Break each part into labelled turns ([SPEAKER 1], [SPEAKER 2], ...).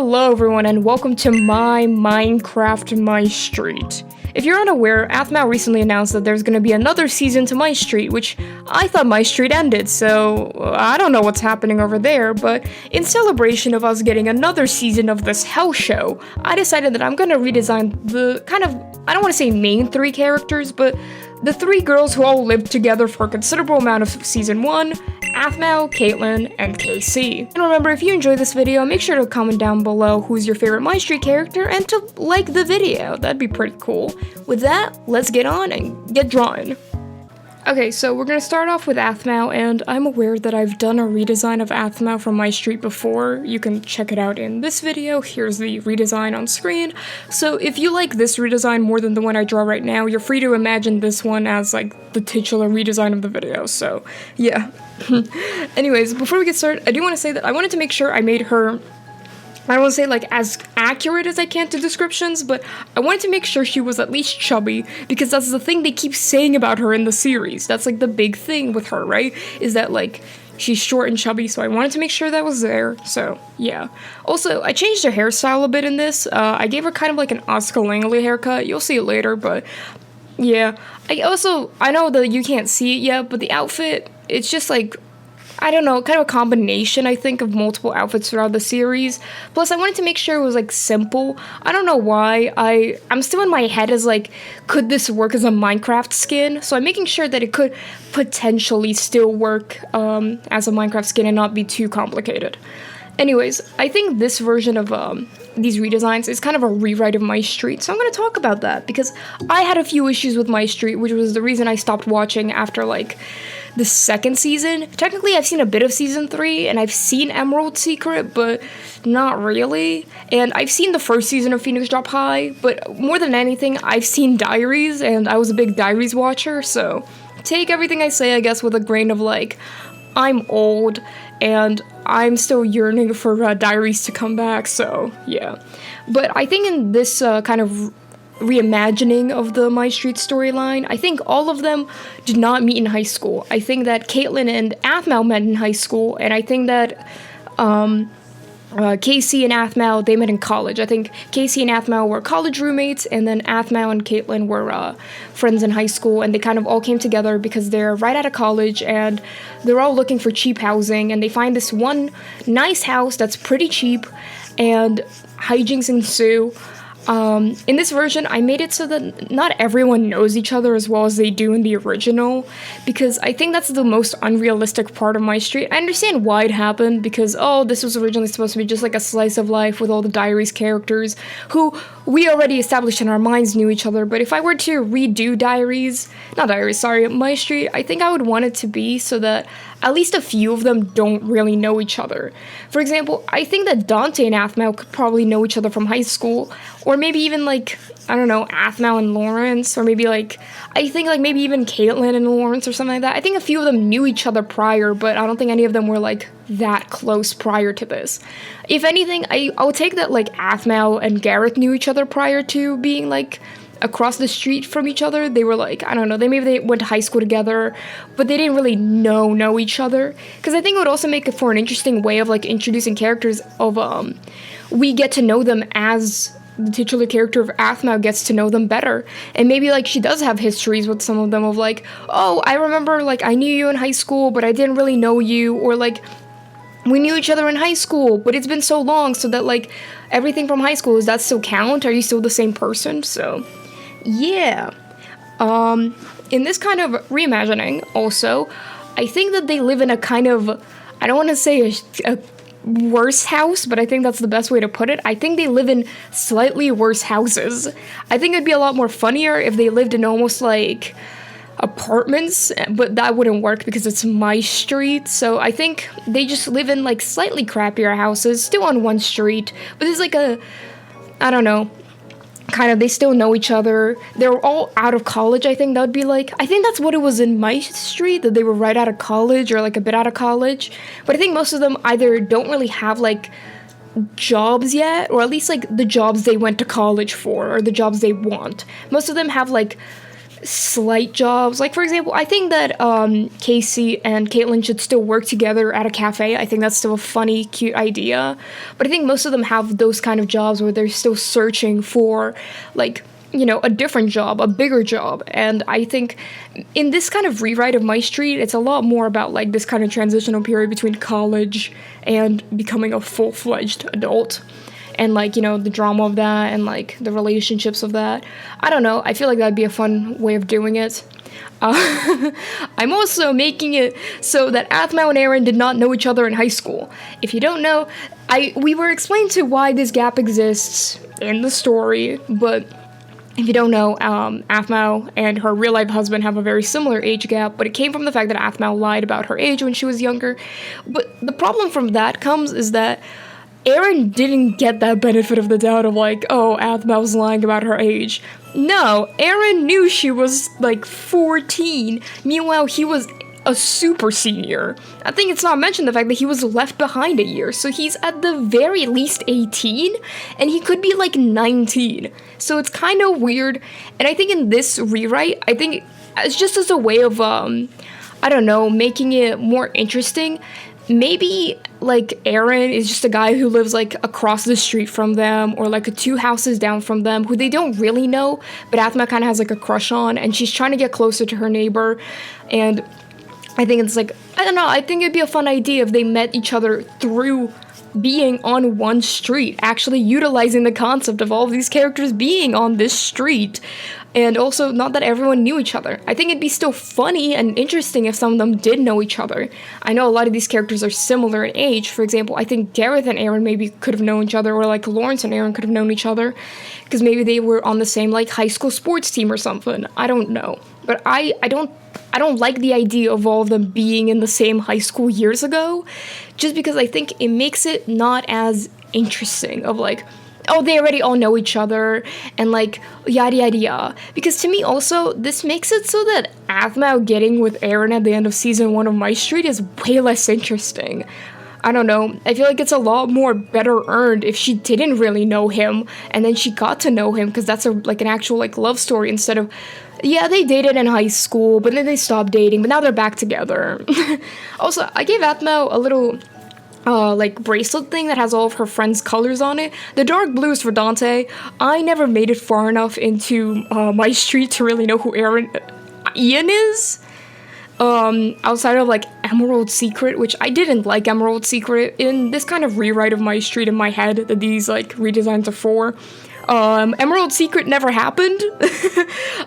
[SPEAKER 1] Hello everyone and welcome to my Minecraft Mystreet. If you're unaware, Aphmau recently announced that there's gonna be another season to Mystreet, which I thought Mystreet ended, so I don't know what's happening over there, but in celebration of us getting another season of this hell show, I decided that I'm gonna redesign the kind of, I don't want to say main three characters, but the three girls who all lived together for a considerable amount of Season 1, Aphmau, Katelyn, and KC. And remember, if you enjoyed this video, make sure to comment down below who's your favorite Mystreet character and to like the video. That'd be pretty cool. With that, let's get on and get drawing. Okay, so we're gonna start off with Aphmau, and I'm aware that I've done a redesign of Aphmau from Mystreet before. You can check it out in this video. Here's the redesign on screen. So if you like this redesign more than the one I draw right now, you're free to imagine this one as like the titular redesign of the video, so yeah. Anyways, before we get started, I do want to say that I wanted to make sure I made her, I don't want to say like as accurate as I can to descriptions, but I wanted to make sure she was at least chubby, because that's the thing they keep saying about her in the series. That's like the big thing with her, right? Is that like she's short and chubby, so I wanted to make sure that was there, so yeah. Also, I changed her hairstyle a bit in this. I gave her kind of like an Oscar Langley haircut. You'll see it later, but yeah. I know that you can't see it yet, but the outfit, it's just like, I don't know, kind of a combination, I think, of multiple outfits throughout the series. Plus, I wanted to make sure it was, like, simple. I don't know why. I'm still in my head as, like, could this work as a Minecraft skin? So I'm making sure that it could potentially still work as a Minecraft skin and not be too complicated. Anyways, I think this version of these redesigns is kind of a rewrite of Mystreet, so I'm going to talk about that, because I had a few issues with Mystreet, which was the reason I stopped watching after, like, the second season. Technically, I've seen a bit of Season 3, and I've seen Emerald Secret, but not really. And I've seen the first season of Phoenix Drop High, but more than anything, I've seen Diaries, and I was a big Diaries watcher, so take everything I say, I guess, with a grain of, like, I'm old, and I'm still yearning for Diaries to come back, so yeah. But I think in this kind of reimagining of the Mystreet storyline, I think all of them did not meet in high school. I think that Katelyn and Aphmau met in high school, and I think that KC and Aphmau, they met in college. I think KC and Aphmau were college roommates, and then Aphmau and Katelyn were friends in high school, and they kind of all came together because they're right out of college, and they're all looking for cheap housing, and they find this one nice house that's pretty cheap, and hijinks ensue. In this version, I made it so that not everyone knows each other as well as they do in the original, because I think that's the most unrealistic part of Mystreet. I understand why it happened, because, oh, this was originally supposed to be just like a slice of life with all the Diaries characters, who we already established in our minds knew each other, but if I were to redo Mystreet, I think I would want it to be so that at least a few of them don't really know each other. For example, I think that Dante and Aphmau could probably know each other from high school, or maybe even, like, I don't know, Aphmau and Lawrence, or maybe, like, I think, like, maybe even Katelyn and Lawrence or something like that. I think a few of them knew each other prior, but I don't think any of them were, like, that close prior to this. If anything, I would take that, like, Aphmau and Gareth knew each other prior to being, like, across the street from each other. They were like, I don't know, maybe they went to high school together, but they didn't really know each other. Because I think it would also make it for an interesting way of, like, introducing characters of, we get to know them as the titular character of Aphmau gets to know them better. And maybe, like, she does have histories with some of them of, like, oh, I remember, like, I knew you in high school, but I didn't really know you, or, like, we knew each other in high school, but it's been so long, so that, like, everything from high school, does that still count? Are you still the same person? So yeah. In this kind of reimagining, also, I think that they live in a kind of, I don't want to say a worse house, but I think that's the best way to put it. I think they live in slightly worse houses. I think it'd be a lot more funnier if they lived in almost like apartments, but that wouldn't work because it's Mystreet, so I think they just live in like slightly crappier houses, still on one street, but there's like a, I don't know, kind of, they still know each other. They're all out of college, I think that would be like, I think that's what it was in Mystreet, that they were right out of college, or like a bit out of college, but I think most of them either don't really have like jobs yet, or at least like the jobs they went to college for, or the jobs they want. Most of them have like slight jobs. Like, for example, I think that Casey and Katelyn should still work together at a cafe. I think that's still a funny, cute idea. But I think most of them have those kind of jobs where they're still searching for, like, you know, a different job, a bigger job. And I think in this kind of rewrite of Mystreet, it's a lot more about, like, this kind of transitional period between college and becoming a full-fledged adult. And, like, you know, the drama of that and, like, the relationships of that. I don't know. I feel like that'd be a fun way of doing it. I'm also making it so that Aphmau and Aaron did not know each other in high school. If you don't know, we were explained to why this gap exists in the story, but if you don't know, Aphmau and her real-life husband have a very similar age gap, but it came from the fact that Aphmau lied about her age when she was younger. But the problem from that comes is that Aaron didn't get that benefit of the doubt of, like, oh, Aphmau's lying about her age. No, Aaron knew she was, like, 14. Meanwhile, he was a super senior. I think it's not mentioned the fact that he was left behind a year, so he's at the very least 18, and he could be, like, 19. So it's kind of weird, and I think in this rewrite, I think it's just as a way of, I don't know, making it more interesting. Maybe, like, Aaron is just a guy who lives, like, across the street from them, or, like, 2 houses down from them, who they don't really know, but Aphmau kind of has, like, a crush on, and she's trying to get closer to her neighbor, and I think it's, like, I don't know, I think it'd be a fun idea if they met each other through being on one street, actually utilizing the concept of all of these characters being on this street. And also, not that everyone knew each other. I think it'd be still funny and interesting if some of them did know each other. I know a lot of these characters are similar in age. For example, I think Gareth and Aaron maybe could have known each other, or, like, Lawrence and Aaron could have known each other, because maybe they were on the same, like, high school sports team or something. I don't know. But I don't like the idea of all of them being in the same high school years ago, just because I think it makes it not as interesting of, like, oh, they already all know each other, and, like, yada yada yada. Because to me also, this makes it so that Aphmau getting with Aaron at the end of season 1 of Mystreet is way less interesting. I don't know, I feel like it's a lot more better earned if she didn't really know him, and then she got to know him, because that's like an actual, like, love story, instead of, yeah, they dated in high school, but then they stopped dating, but now they're back together. Also, I gave Aphmau a little like, bracelet thing that has all of her friends' colors on it. The dark blue is for Dante. I never made it far enough into Mystreet to really know who Ian is. Outside of, like, Emerald Secret, which I didn't like Emerald Secret. In this kind of rewrite of Mystreet in my head that these, like, redesigns are for, Emerald Secret never happened.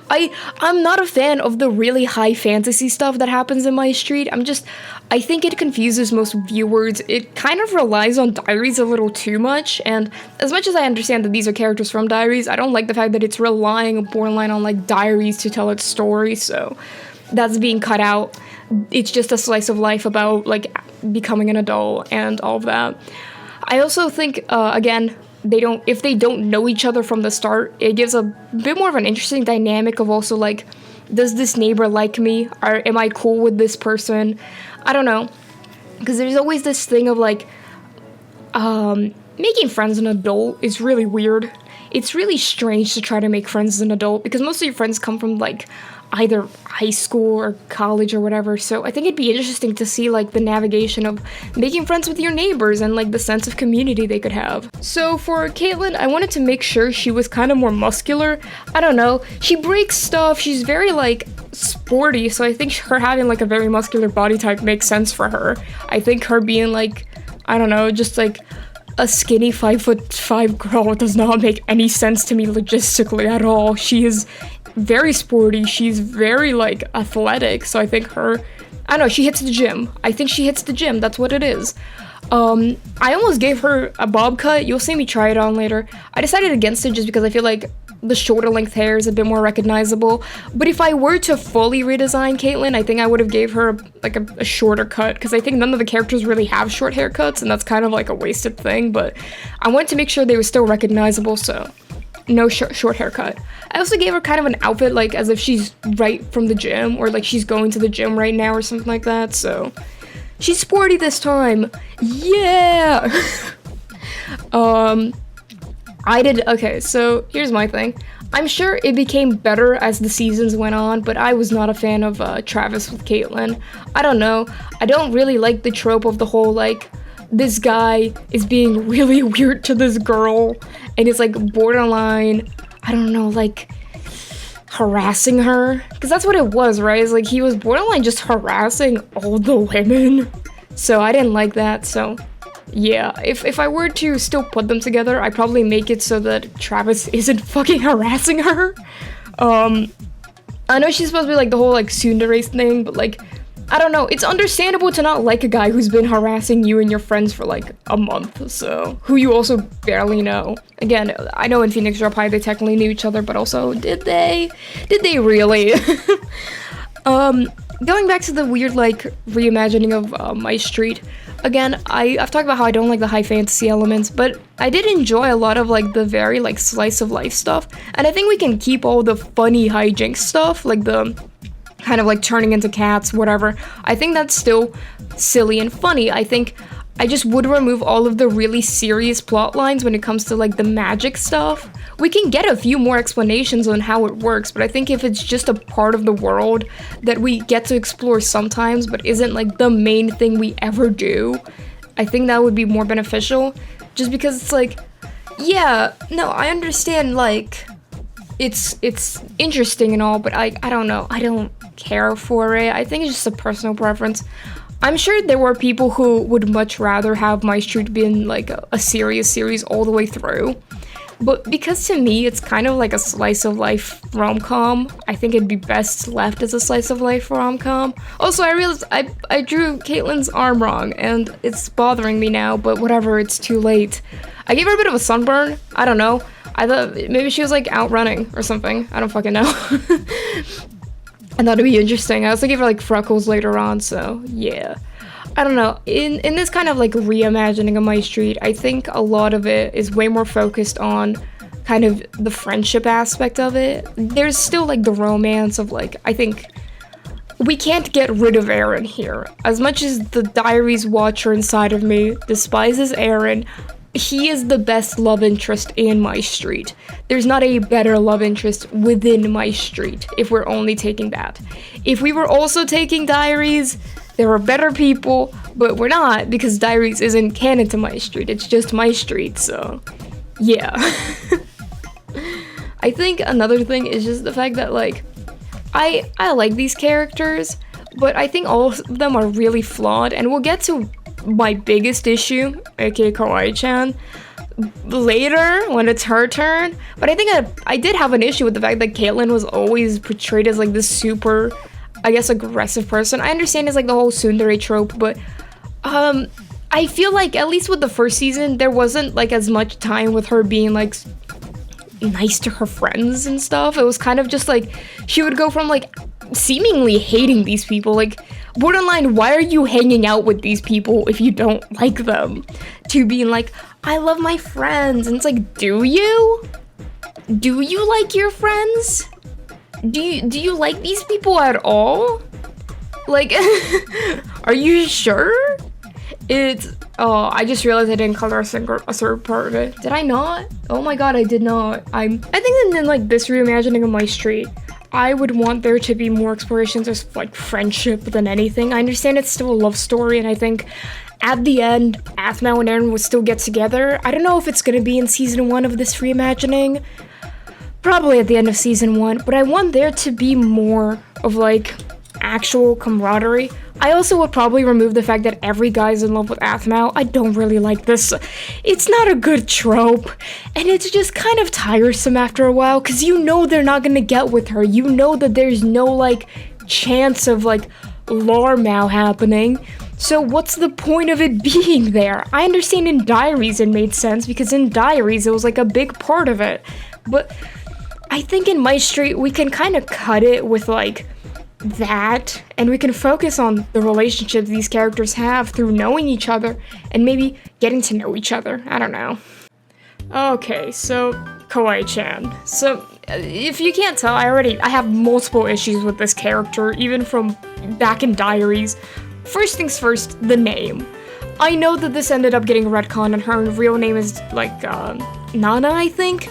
[SPEAKER 1] I'm not a fan of the really high fantasy stuff that happens in Mystreet. I think it confuses most viewers. It kind of relies on Diaries a little too much, and as much as I understand that these are characters from Diaries, I don't like the fact that it's relying borderline on, like, Diaries to tell its story, so that's being cut out. It's just a slice of life about, like, becoming an adult and all of that. I also think, again, if they don't know each other from the start, it gives a bit more of an interesting dynamic of also, like, does this neighbor like me? Am I cool with this person? I don't know. Because there's always this thing of, like, making friends as an adult is really weird. It's really strange to try to make friends as an adult, because most of your friends come from, like, either high school or college or whatever, so I think it'd be interesting to see, like, the navigation of making friends with your neighbors and, like, the sense of community they could have. So for Katelyn, I wanted to make sure she was kind of more muscular. I don't know, she breaks stuff, she's very, like, sporty, so I think her having, like, a very muscular body type makes sense for her. I think her being, like, I don't know, just, like, a skinny 5'5" girl does not make any sense to me logistically at all. She is very sporty, she's very, like, athletic, so I think I don't know, she hits the gym. I think she hits the gym, that's what it is. I almost gave her a bob cut. You'll see me try it on later. I decided against it just because I feel like the shorter length hair is a bit more recognizable, but if I were to fully redesign Katelyn, I think I would have gave her, like, a shorter cut, because I think none of the characters really have short haircuts, and that's kind of, like, a wasted thing, but I wanted to make sure they were still recognizable, so no short haircut. I also gave her kind of an outfit, like, as if she's right from the gym, or, like, she's going to the gym right now or something like that, so she's sporty this time. Yeah! Okay, so here's my thing. I'm sure it became better as the seasons went on, but I was not a fan of Travis with Katelyn. I don't know. I don't really like the trope of the whole, like, this guy is being really weird to this girl, and it's, like, borderline, I don't know, like, harassing her. Because that's what it was, right? It's like, he was borderline just harassing all the women. So I didn't like that, so... yeah, if I were to still put them together, I'd probably make it so that Travis isn't fucking harassing her. I know she's supposed to be like the whole like tsundere thing, but like, I don't know, it's understandable to not like a guy who's been harassing you and your friends for like a month, so, who you also barely know. Again, I know in Phoenix Drop High they technically knew each other, but also, did they? Did they really? Going back to the weird like reimagining of Mystreet. Again, I've talked about how I don't like the high fantasy elements, but I did enjoy a lot of, like, the very, like, slice of life stuff, and I think we can keep all the funny hijinks stuff, like the kind of, like, turning into cats, whatever. I think that's still silly and funny. I think I just would remove all of the really serious plot lines when it comes to, like, the magic stuff. We can get a few more explanations on how it works, but I think if it's just a part of the world that we get to explore sometimes, but isn't, like, the main thing we ever do, I think that would be more beneficial. Just because it's like, yeah, no, I understand, like, it's interesting and all, but I don't know, I don't care for it. I think it's just a personal preference. I'm sure there were people who would much rather have Mystreet be in, like, a serious series all the way through. But because to me, it's kind of like a slice of life rom-com, I think it'd be best left as a slice of life rom-com. Also, I realized I drew Katelyn's arm wrong, and it's bothering me now, but whatever, it's too late. I gave her a bit of a sunburn, I don't know. I thought maybe she was like out running or something, I don't fucking know. I thought it'd be interesting. I also gave her like freckles later on, so yeah. I don't know, in this kind of like reimagining of Mystreet, I think a lot of it is way more focused on kind of the friendship aspect of it. There's still like the romance of like, I think we can't get rid of Aaron here. As much as the Diaries watcher inside of me despises Aaron, he is the best love interest in Mystreet. There's not a better love interest within Mystreet if we're only taking that. If we were also taking Diaries, there are better people, but we're not, because Diaries isn't canon to Mystreet, it's just Mystreet, so yeah. I think another thing is just the fact that, like, I like these characters, but I think all of them are really flawed, and we'll get to my biggest issue, aka Kawaii-chan, later when it's her turn, but I think I did have an issue with the fact that Katelyn was always portrayed as like this super, I guess, aggressive person. I understand it's like the whole tsundere trope, but I feel like at least with the first season, there wasn't like as much time with her being like nice to her friends and stuff. It was kind of just like she would go from like seemingly hating these people, like borderline, why are you hanging out with these people if you don't like them, to being like, I love my friends, and it's like, do you? Do you like your friends? Do you like these people at all? Like, are you sure? Oh, I just realized I didn't color a third part of it. Did I not? Oh my god, I did not. I think in like this reimagining of Mystreet, I would want there to be more explorations of like friendship than anything. I understand it's still a love story, and I think at the end, Aphmau and Aaron would still get together. I don't know if it's gonna be in season 1 of this reimagining. Probably at the end of season 1, but I want there to be more of like actual camaraderie. I also would probably remove the fact that every guy's in love with Aphmau. I don't really like this. It's not a good trope, and it's just kind of tiresome after a while, because you know they're not gonna get with her. You know that there's no like chance of like Larmau happening. So what's the point of it being there? I understand in Diaries it made sense, because in Diaries it was like a big part of it, but I think in Mystreet we can kind of cut it with like that, and we can focus on the relationships these characters have through knowing each other and maybe getting to know each other. I don't know. Okay, so Kawaii-chan. So if you can't tell, I have multiple issues with this character, even from back in Diaries. First things first, the name. I know that this ended up getting retconned and her real name is, like, Nana, I think,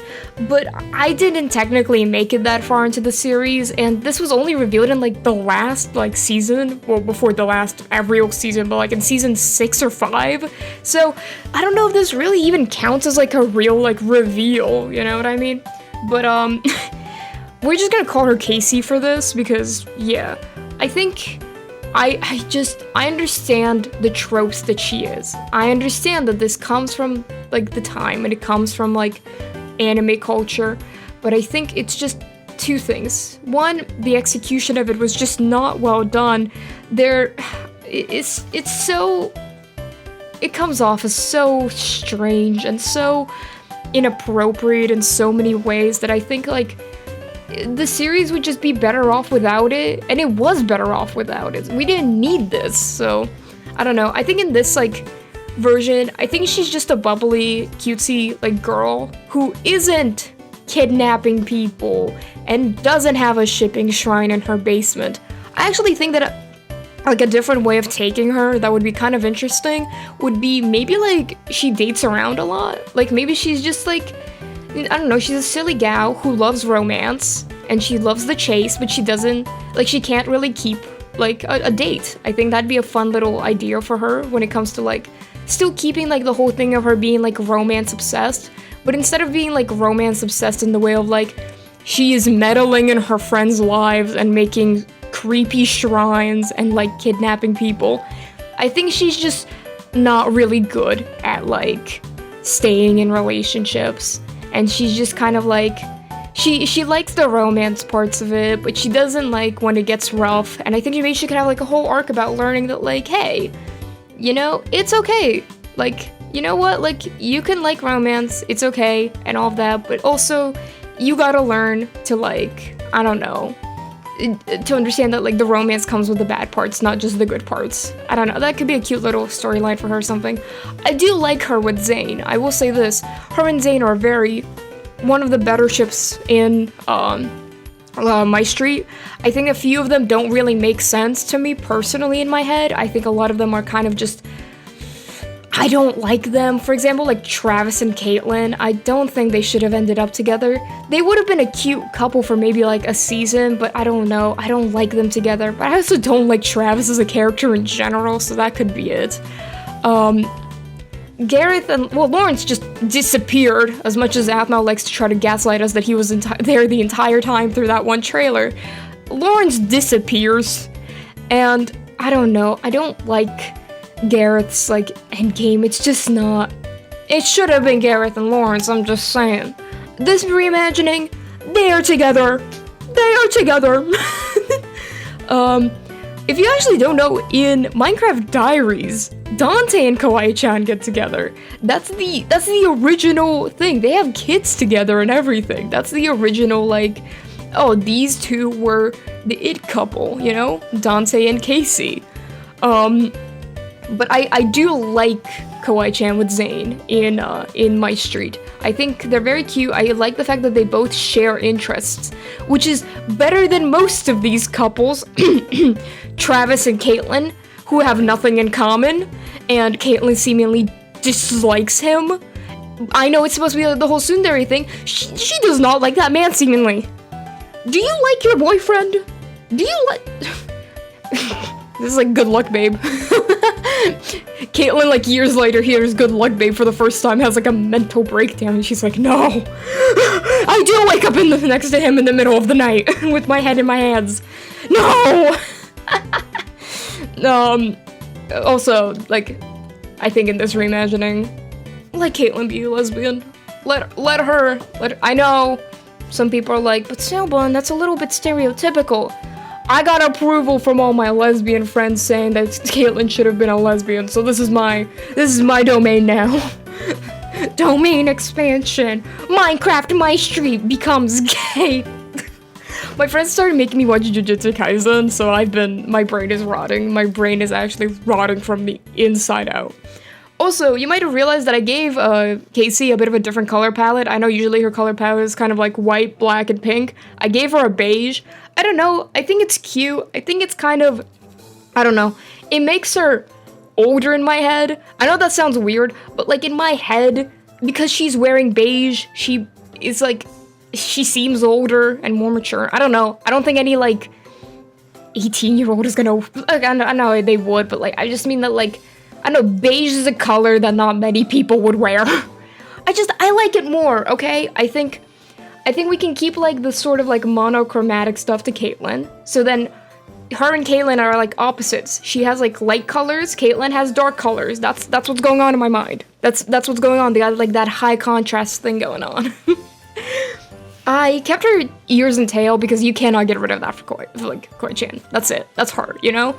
[SPEAKER 1] but I didn't technically make it that far into the series, and this was only revealed in, like, the last, like, season, well, before the last real season, but, like, in season 6 or 5, so I don't know if this really even counts as, like, a real, like, reveal, you know what I mean? But, we're just gonna call her Casey for this, because, yeah, I think... I understand the tropes that she is. I understand that this comes from, like, the time, and it comes from, like, anime culture, but I think it's just two things. One, the execution of it was just not well done. It's so... It comes off as so strange and so inappropriate in so many ways that I think, like, the series would just be better off without it, and it was better off without it. We didn't need this, so I don't know. I think in this, like, version, I think she's just a bubbly, cutesy, like, girl who isn't kidnapping people and doesn't have a shipping shrine in her basement. I actually think that like a different way of taking her that would be kind of interesting would be maybe, like, she dates around a lot. Like, maybe she's just, like, I don't know, she's a silly gal who loves romance, and she loves the chase, but she doesn't, like, she can't really keep, like, a date. I think that'd be a fun little idea for her when it comes to, like, still keeping, like, the whole thing of her being, like, romance-obsessed, but instead of being, like, romance-obsessed in the way of, like, she is meddling in her friends' lives and making creepy shrines and, like, kidnapping people, I think she's just not really good at, like, staying in relationships. And she's just kind of like, she likes the romance parts of it, but she doesn't like when it gets rough. And I think maybe she could have, like, a whole arc about learning that, like, hey, you know, it's okay. Like, you know what? Like, you can like romance, it's okay, and all of that, but also, you gotta learn to, like, I don't know, to understand that, like, the romance comes with the bad parts, not just the good parts. I don't know, that could be a cute little storyline for her or something. I do like her with Zane. I will say this, her and Zane are one of the better ships in, Mystreet. I think a few of them don't really make sense to me personally in my head. I think a lot of them are kind of just, I don't like them. For example, like Travis and Katelyn, I don't think they should have ended up together. They would have been a cute couple for maybe like a season, but I don't know. I don't like them together. But I also don't like Travis as a character in general, so that could be it. Gareth and, well, Lawrence just disappeared, as much as Aphmau likes to try to gaslight us that he was there the entire time through that one trailer. Lawrence disappears, and I don't know, I don't like Gareth's, like, endgame. It's just not. It should have been Gareth and Lawrence, I'm just saying. This reimagining, they are together. They are together. If you actually don't know, in Minecraft Diaries, Dante and Kawaii-chan get together. That's the original thing. They have kids together and everything. That's the original, like, oh, these two were the it couple, you know? Dante and Casey. But I do like Kawaii-chan with Zane in Mystreet. I think they're very cute. I like the fact that they both share interests, which is better than most of these couples. Travis and Katelyn, who have nothing in common, and Katelyn seemingly dislikes him. I know it's supposed to be the whole tsundere thing. She does not like that man, seemingly. Do you like your boyfriend? Do you like... This is like, good luck, babe. Katelyn, like, years later, hears good luck, babe, for the first time, has, like, a mental breakdown, and she's like, no! I do wake up next to him in the middle of the night, with my head in my hands. No! Also, like, I think in this reimagining, let Katelyn be a lesbian. Let her, I know, some people are like, but Sailbun, that's a little bit stereotypical. I got approval from all my lesbian friends saying that Katelyn should have been a lesbian, so this is my domain now. Domain expansion. Minecraft Mystreet becomes gay. My friends started making me watch Jujutsu Kaisen, so my brain is rotting. My brain is actually rotting from the inside out. Also, you might have realized that I gave Casey a bit of a different color palette. I know usually her color palette is kind of like white, black, and pink. I gave her a beige. I don't know, I think it's cute. I think it's kind of, I don't know, it makes her older in my head. I know that sounds weird, but like in my head, because she's wearing beige, she is like, she seems older and more mature. I don't know. I don't think any like 18-year-old is gonna, like, I know they would, but like, I just mean that like, I know beige is a color that not many people would wear. I like it more, okay? I think we can keep like the sort of like monochromatic stuff to Katelyn. So then her and Katelyn are like opposites. She has like light colors, Katelyn has dark colors. That's what's going on in my mind. That's what's going on. They got like that high contrast thing going on. I kept her ears and tail because you cannot get rid of that for Koi-chan. That's it. That's her, you know?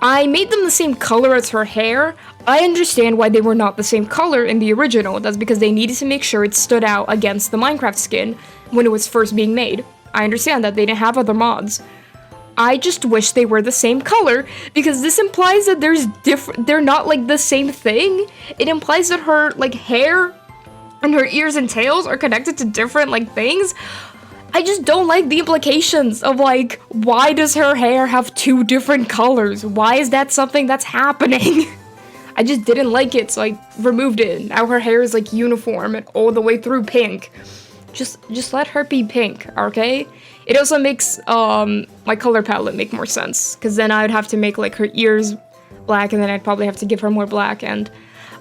[SPEAKER 1] I made them the same color as her hair. I understand why they were not the same color in the original. That's because they needed to make sure it stood out against the Minecraft skin when it was first being made. I understand that they didn't have other mods. I just wish they were the same color because this implies that they're not like the same thing. It implies that her like hair and her ears and tails are connected to different like things. I just don't like the implications of like, why does her hair have 2 different colors? Why is that something that's happening? I just didn't like it, so I removed it. Now her hair is like uniform and all the way through pink. Just let her be pink, okay? It also makes my color palette make more sense, because then I would have to make like her ears black, and then I'd probably have to give her more black. And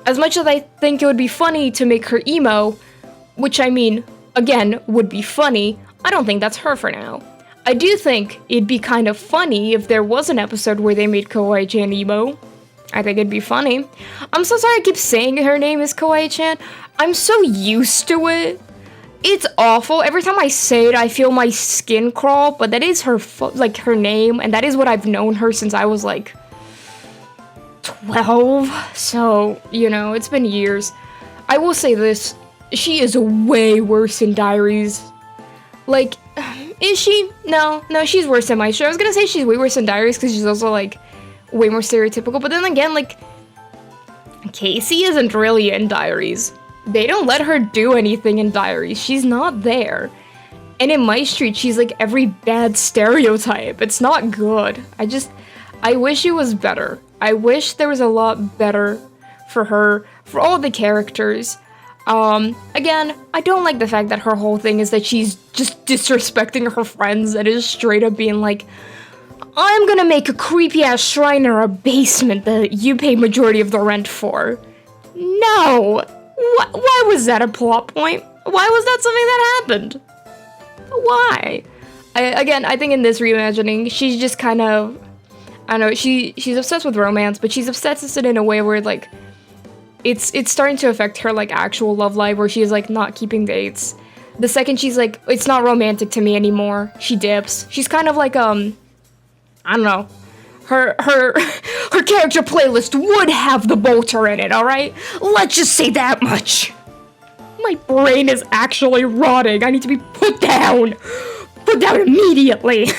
[SPEAKER 1] as much as I think it would be funny to make her emo, which I mean, again, would be funny, I don't think that's her for now. I do think it'd be kind of funny if there was an episode where they made Kawaii-chan emo. I think it'd be funny. I'm so sorry I keep saying her name is Kawaii-chan. I'm so used to it. It's awful. Every time I say it, I feel my skin crawl, but that is her her name, and that is what I've known her since I was like 12. So, you know, it's been years. I will say this, she is way worse in Diaries. Like, is she? No, she's worse than Mystreet. I was gonna say she's way worse than Diaries because she's also, like, way more stereotypical. But then again, like, Casey isn't really in Diaries. They don't let her do anything in Diaries. She's not there. And in Mystreet, she's, like, every bad stereotype. It's not good. I wish it was better. I wish there was a lot better for her, for all the characters. Again, I don't like the fact that her whole thing is that she's just disrespecting her friends and is straight up being like, I'm gonna make a creepy-ass shrine or a basement that you pay majority of the rent for. No! Why was that a plot point? Why was that something that happened? Why? I think in this reimagining, she's just kind of, I don't know, she's obsessed with romance, but she's obsessed with it in a way where, like, it's starting to affect her, like, actual love life, where she's, like, not keeping dates. The second she's, like, it's not romantic to me anymore, she dips. She's kind of like, I don't know. Her character playlist would have the bolter in it, alright? Let's just say that much. My brain is actually rotting. I need to be put down. Put down immediately.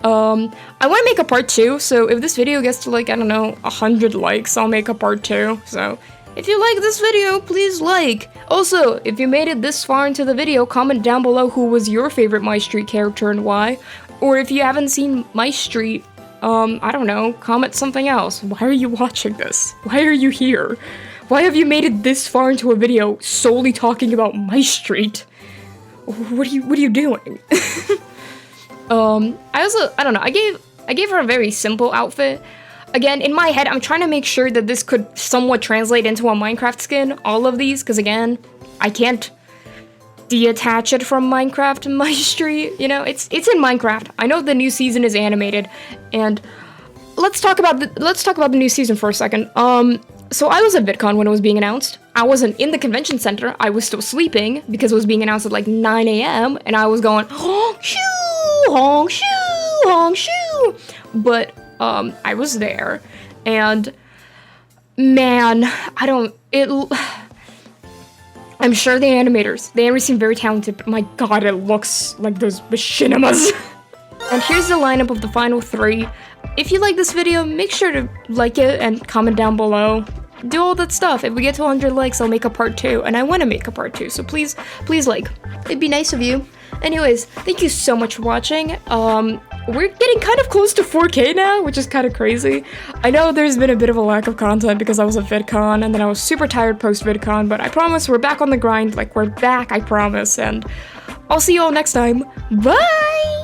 [SPEAKER 1] I want to make a part 2, so if this video gets to, like, I don't know, 100 likes, I'll make a part 2. So, if you like this video, please like. Also, if you made it this far into the video, comment down below who was your favorite Mystreet character and why. Or if you haven't seen Mystreet, I don't know, comment something else. Why are you watching this? Why are you here? Why have you made it this far into a video solely talking about Mystreet? What are you doing? I don't know, I gave her a very simple outfit. Again, in my head, I'm trying to make sure that this could somewhat translate into a Minecraft skin, all of these, because again, I can't detach it from Minecraft and Mystreet, you know, it's in Minecraft. I know the new season is animated, and let's talk about the new season for a second. So I was at VidCon when it was being announced. I wasn't in the convention center, I was still sleeping, because it was being announced at like 9 AM, and I was going, honk shoo, honk shoo, honk shoo, but, I was there, and, man, I'm sure the animators seem very talented, but my god, it looks like those machinimas. And here's the lineup of the final 3. If you like this video, make sure to like it and comment down below. Do all that stuff. If we get to 100 likes, I'll make a part 2, and I want to make a part 2, so please like. It'd be nice of you. Anyways, thank you so much for watching. we're getting kind of close to 4K now, which is kind of crazy. I know there's been a bit of a lack of content because I was at VidCon, and then I was super tired post-VidCon, but I promise we're back on the grind. Like, we're back, I promise, and I'll see you all next time. Bye!